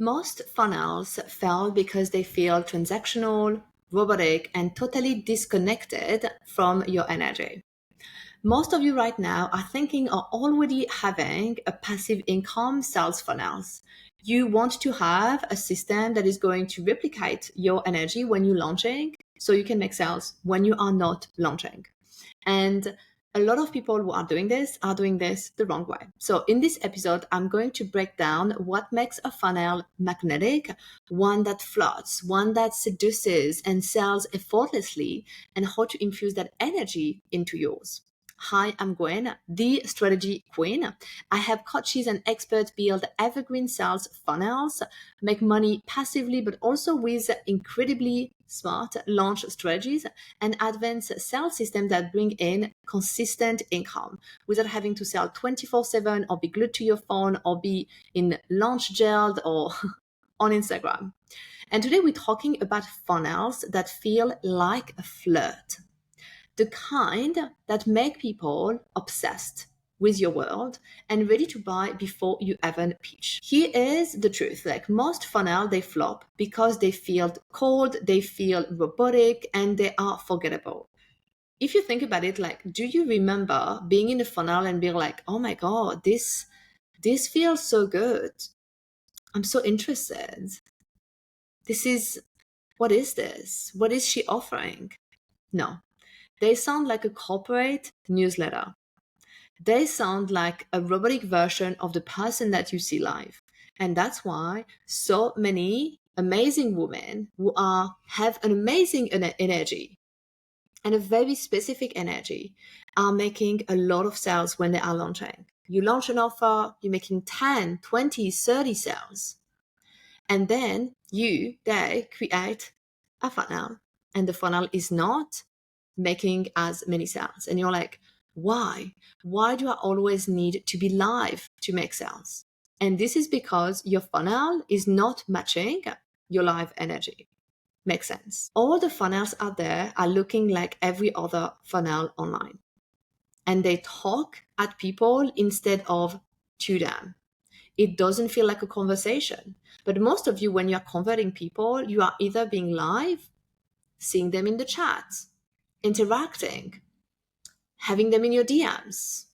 Most funnels fail because they feel transactional, robotic, and totally disconnected from your energy. Most of you right now are thinking of already having a passive income sales funnels. You want to have a system that is going to replicate your energy when you're launching so you can make sales when you are not launching. And a lot of people who are doing this the wrong way. So in this episode, I'm going to break down what makes a funnel magnetic, one that flirts, one that seduces and sells effortlessly, and how to infuse that energy into yours. Hi, I'm Gwen, the strategy queen. I help coaches and experts build evergreen sales funnels, make money passively, but also with incredibly smart launch strategies and advanced sales systems that bring in consistent income without having to sell 24/7 or be glued to your phone or be in launch jail or on Instagram. And today we're talking about funnels that feel like a flirt. The kind that make people obsessed with your world and ready to buy before you even pitch. Here is the truth. Like most funnel, they flop because they feel cold, they feel robotic, and they are forgettable. If you think about it, like, do you remember being in a funnel and being like, oh my God, this feels so good. I'm so interested. What is this? What is she offering? No. They sound like a corporate newsletter. They sound like a robotic version of the person that you see live. And that's why so many amazing women who have an amazing energy and a very specific energy are making a lot of sales when they are launching. You launch an offer, you're making 10, 20, 30 sales. And then they create a funnel. And the funnel is not making as many sales. And you're like, why? Why do I always need to be live to make sales? And this is because your funnel is not matching your live energy. Makes sense. All the funnels out there are looking like every other funnel online. And they talk at people instead of to them. It doesn't feel like a conversation. But most of you, when you're converting people, you are either being live, seeing them in the chat, interacting, having them in your DMs,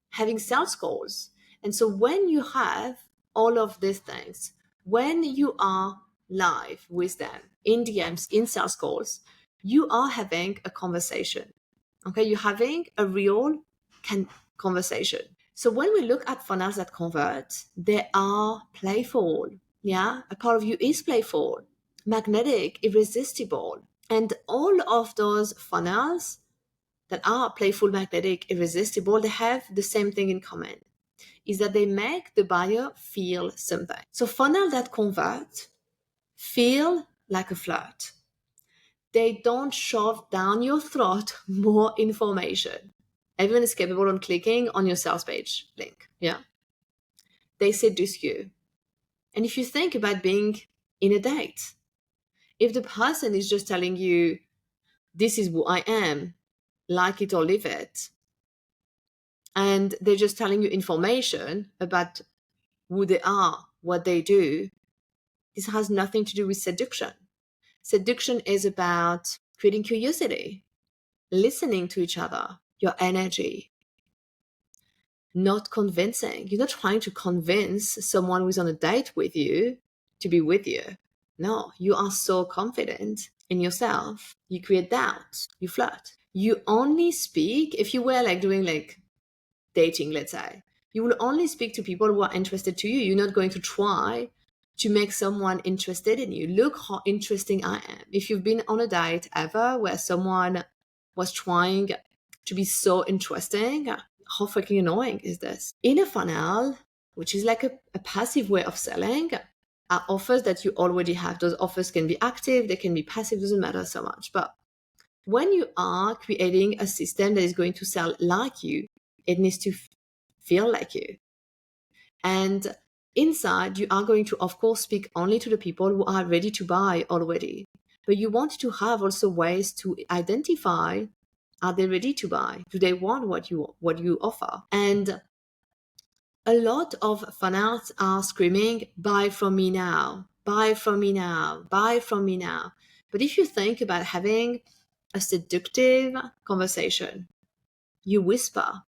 having sales calls. And so when you have all of these things, when you are live with them in DMs, in sales calls, you are having a conversation. Okay, you're having a real conversation. So when we look at funnels that convert, they are playful. Yeah, a part of you is playful, magnetic, irresistible. And all of those funnels that are playful, magnetic, irresistible, they have the same thing in common, is that they make the buyer feel something. So funnels that convert feel like a flirt. They don't shove down your throat more information. Everyone is capable of clicking on your sales page link. Yeah. They seduce you. And if you think about being in a date, if the person is just telling you, this is who I am, like it or leave it, and they're just telling you information about who they are, what they do, this has nothing to do with seduction. Seduction is about creating curiosity, listening to each other, your energy, not convincing. You're not trying to convince someone who's on a date with you to be with you. No, you are so confident in yourself. You create doubt. You flirt. You only speak if you were like doing like dating, let's say. You will only speak to people who are interested to you. You're not going to try to make someone interested in you. Look how interesting I am. If you've been on a date ever where someone was trying to be so interesting, how freaking annoying is this? In a funnel, which is like a passive way of selling, are offers that you already have. Those offers can be active, they can be passive, doesn't matter so much. But when you are creating a system that is going to sell like you, it needs to feel like you. And inside, you are going to, of course, speak only to the people who are ready to buy already. But you want to have also ways to identify, are they ready to buy? Do they want what you offer? And A lot of funnels are screaming, buy from me now, buy from me now, buy from me now. But if you think about having a seductive conversation, you whisper,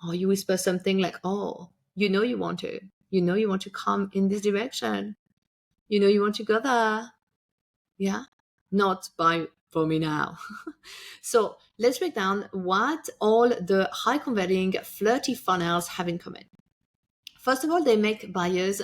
or you whisper something like, oh, you want to come in this direction. You want to go there. Yeah. Not buy from me now. So let's break down what all the high converting flirty funnels have in common. First of all, they make buyers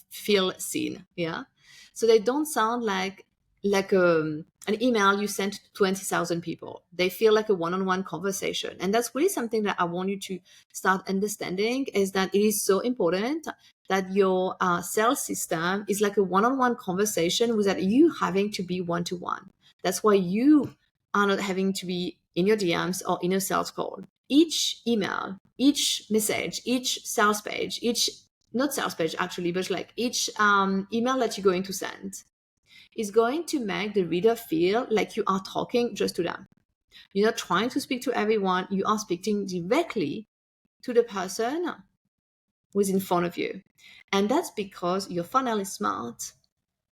feel seen. Yeah. So they don't sound like an email you sent to 20,000 people. They feel like a one-on-one conversation. And that's really something that I want you to start understanding, is that it is so important that your sales system is like a one-on-one conversation without you having to be one-to-one. That's why you are not having to be in your DMs or in a sales call. Each email, each message, each sales page, not sales page actually, but like each email that you're going to send is going to make the reader feel like you are talking just to them. You're not trying to speak to everyone, you are speaking directly to the person who's in front of you. And that's because your funnel is smart.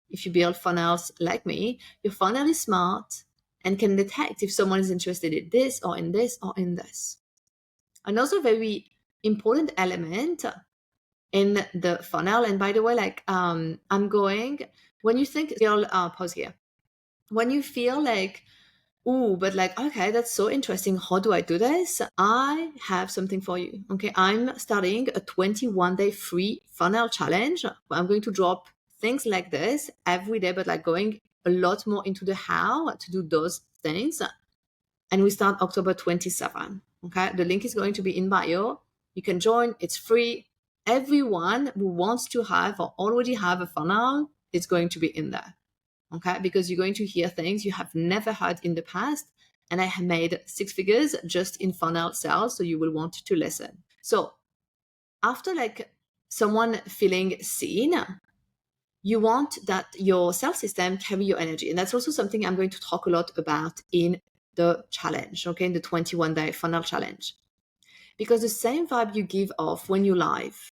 If you build funnels like me, your funnel is smart and can detect if someone is interested in this or in this or in this. Another very important element in the funnel, and by the way, when you think, pause here. When you feel like, ooh, but like, okay, that's so interesting. How do I do this? I have something for you. Okay. I'm starting a 21-day free funnel challenge. I'm going to drop things like this every day, but like going a lot more into the how to do those things. And we start October 27. Okay. The link is going to be in bio. You can join. It's free. Everyone who wants to have or already have a funnel is going to be in there. Okay. Because you're going to hear things you have never heard in the past. And I have made 6 figures just in funnel sales. So you will want to listen. So after like someone feeling seen, you want that your sales system carry your energy. And that's also something I'm going to talk a lot about in the challenge, okay, in the 21-day funnel challenge. Because the same vibe you give off when you're live,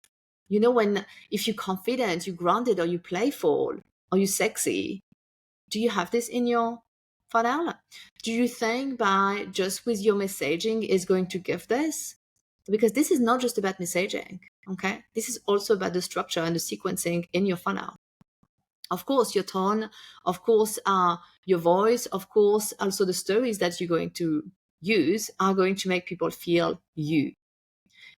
if you're confident, you're grounded, or you're playful, or you're sexy, do you have this in your funnel? Do you think by just with your messaging is going to give this? Because this is not just about messaging, okay? This is also about the structure and the sequencing in your funnel. Of course, your tone, of course, your voice, of course, also the stories that you're going to use are going to make people feel you.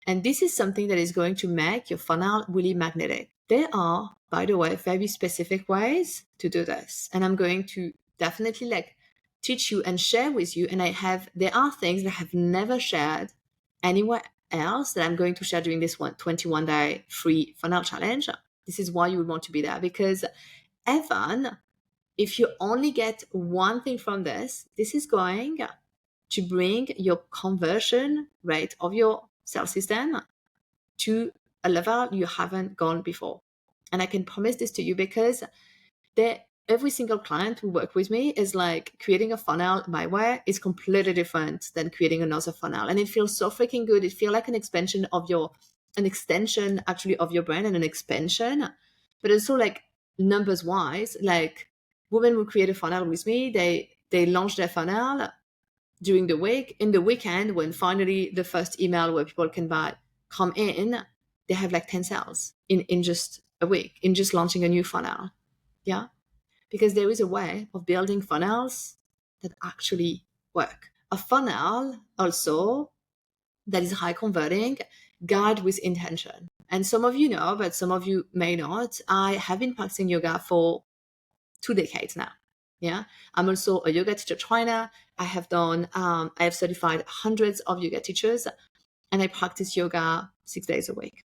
And this is something that is going to make your funnel really magnetic. There are, by the way, very specific ways to do this. And I'm going to definitely teach you and share with you. And there are things that I have never shared anywhere else that I'm going to share during this 21-day free funnel challenge. This is why you would want to be there, because Evan, if you only get one thing from this is going to bring your conversion rate of your sales system to a level you haven't gone before. And I can promise this to you because every single client who work with me is like, creating a funnel my way is completely different than creating another funnel. And it feels so freaking good. It feels like an extension actually of your brand, and an expansion, but also like numbers wise, like women who create a funnel with me, they launch their funnel during the week. In the weekend, when finally the first email where people can buy come in, they have like 10 sales in just a week, in just launching a new funnel. Yeah. Because there is a way of building funnels that actually work. A funnel also that is high converting, guide with intention. And some of you know, but some of you may not, I have been practicing yoga for 2 decades now. Yeah. I'm also a yoga teacher trainer. I have certified hundreds of yoga teachers, and I practice yoga 6 days a week.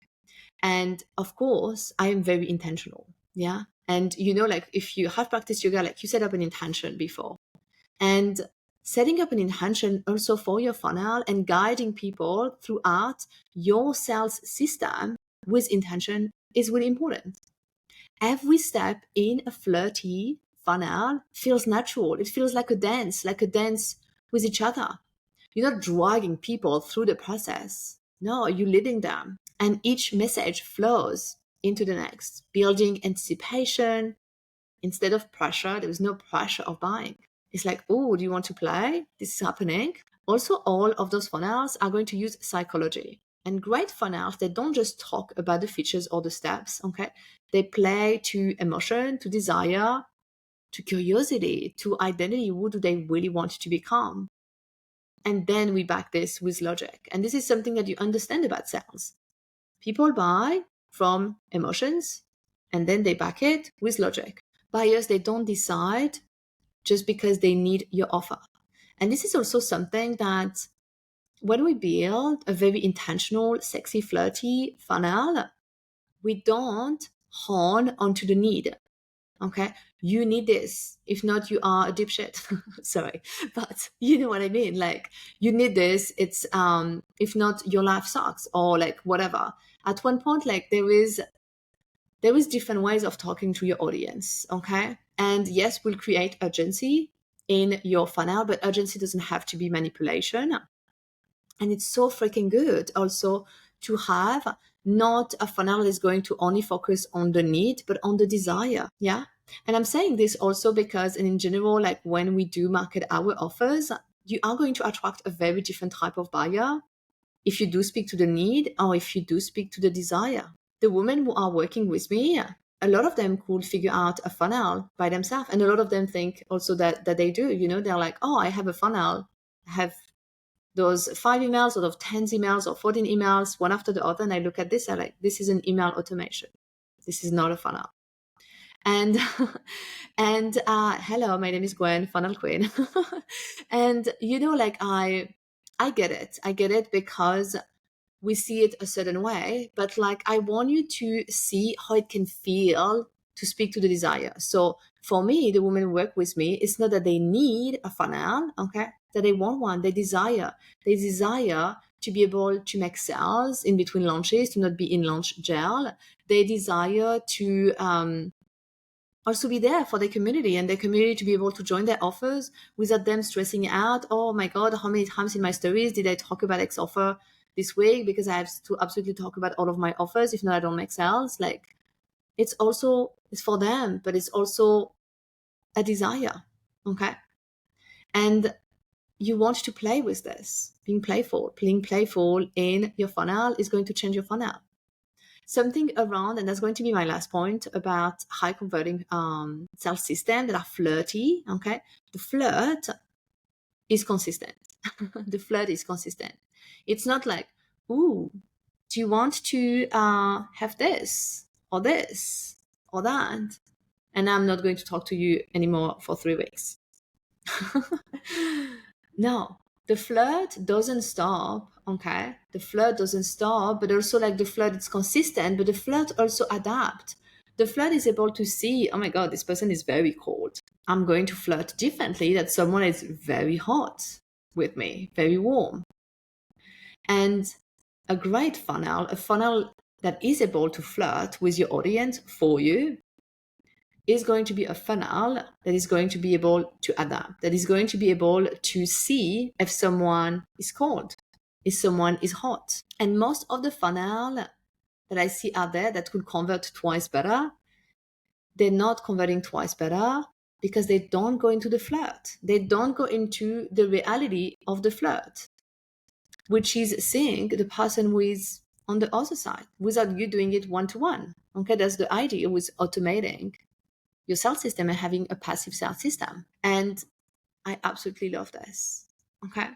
And of course, I am very intentional. Yeah. And if you have practiced yoga, you set up an intention before. And setting up an intention also for your funnel and guiding people throughout your sales system with intention is really important. Every step in a flirty funnel feels natural. It feels like a dance with each other. You're not dragging people through the process. No, you're leading them. And each message flows into the next, building anticipation instead of pressure. There is no pressure of buying. It's like, oh, do you want to play? This is happening. Also, all of those funnels are going to use psychology. And great funnels, they don't just talk about the features or the steps, okay? They play to emotion, to desire, to curiosity, to identity. Who do they really want to become? And then we back this with logic. And this is something that you understand about sales. People buy from emotions, and then they back it with logic. Buyers, they don't decide just because they need your offer. And this is also something that when we build a very intentional, sexy, flirty funnel, we don't hone onto the need. Okay, you need this. If not, you are a dipshit. Sorry, but you know what I mean. Like, you need this. It's if not, your life sucks, or like whatever. At one point, like there is different ways of talking to your audience. Okay, and yes, we'll create urgency in your funnel, but urgency doesn't have to be manipulation. And it's so freaking good also to have not a funnel that is going to only focus on the need, but on the desire. Yeah. And I'm saying this also because, and in general, like when we do market our offers, you are going to attract a very different type of buyer if you do speak to the need or if you do speak to the desire. The women who are working with me, a lot of them could figure out a funnel by themselves. And a lot of them think also that they do, you know, they're like, oh, I have a funnel. I have those 5 emails or of 10 emails or 14 emails, one after the other. And I look at this, I'm like, this is an email automation. This is not a funnel. And hello, my name is Gwen, funnel queen. And you know, like I get it. I get it because we see it a certain way, but like I want you to see how it can feel to speak to the desire. So for me, the women who work with me, it's not that they need a funnel, okay, that they want one. They desire to be able to make sales in between launches, to not be in launch jail. They desire to also be there for their community, and their community to be able to join their offers without them stressing out. Oh my God, how many times in my stories did I talk about X offer this week? Because I have to absolutely talk about all of my offers. If not, I don't make sales. Like, it's for them, but it's also a desire. Okay. And you want to play with this, being playful in your funnel is going to change your funnel. Something around, and that's going to be my last point about high converting sales system that are flirty. Okay. The flirt is consistent. The flirt is consistent. It's not like, ooh, do you want to have this or that? And I'm not going to talk to you anymore for 3 weeks. No, the flirt doesn't stop, okay? The flirt doesn't stop, but also like the flirt is consistent, but the flirt also adapt. The flirt is able to see, oh my God, this person is very cold. I'm going to flirt differently that someone is very hot with me, very warm. And a great funnel, a funnel that is able to flirt with your audience for you, is going to be a funnel that is going to be able to adapt, that is going to be able to see if someone is cold, if someone is hot. And most of the funnel that I see out there that could convert twice better, they're not converting twice better because they don't go into the flirt. They don't go into the reality of the flirt, which is seeing the person who is on the other side without you doing it one-to-one. Okay, that's the idea with automating your sales system and having a passive sales system. And I absolutely love this. Okay.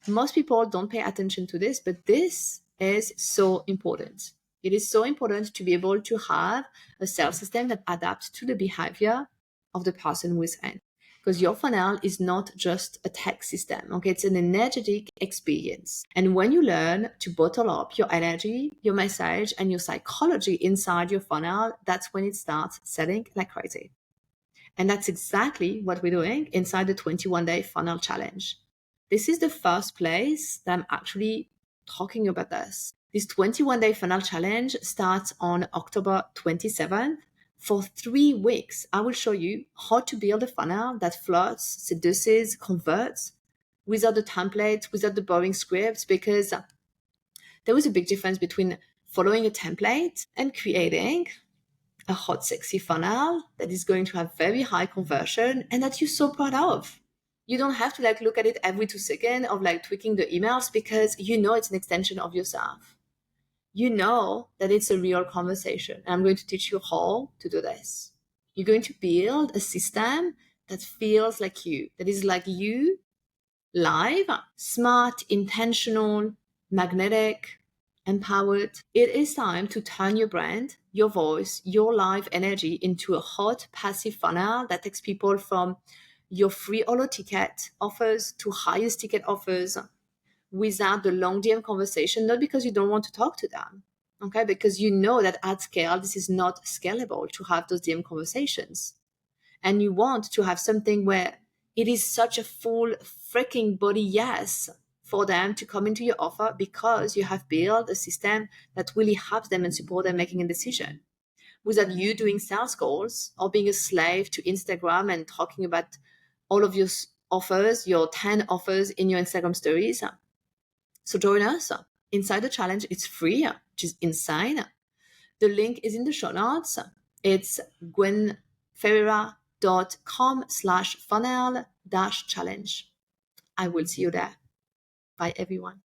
Most people don't pay attention to this, but this is so important. It is so important to be able to have a sales system that adapts to the behavior of the person within. Because your funnel is not just a tech system, okay? It's an energetic experience. And when you learn to bottle up your energy, your message, and your psychology inside your funnel, that's when it starts selling like crazy. And that's exactly what we're doing inside the 21-day funnel challenge. This is the first place that I'm actually talking about this. This 21-day funnel challenge starts on October 27th. For 3 weeks, I will show you how to build a funnel that flirts, seduces, converts without the templates, without the boring scripts, because there is a big difference between following a template and creating a hot, sexy funnel that is going to have very high conversion and that you're so proud of. You don't have to look at it every 2 seconds of tweaking the emails, because you know it's an extension of yourself. You know that it's a real conversation. And I'm going to teach you how to do this. You're going to build a system that feels like you, that is like you, live, smart, intentional, magnetic, empowered. It is time to turn your brand, your voice, your live energy into a hot, passive funnel that takes people from your free holo ticket offers to highest ticket offers without the long DM conversation, not because you don't want to talk to them, okay? Because you know that at scale, this is not scalable to have those DM conversations. And you want to have something where it is such a full freaking body yes for them to come into your offer, because you have built a system that really helps them and support them making a decision, without you doing sales calls or being a slave to Instagram and talking about all of your offers, your 10 offers in your Instagram stories. So join us inside the challenge. It's free, which is insane. The link is in the show notes. It's gwenferreira.com/funnel-challenge. I will see you there. Bye, everyone.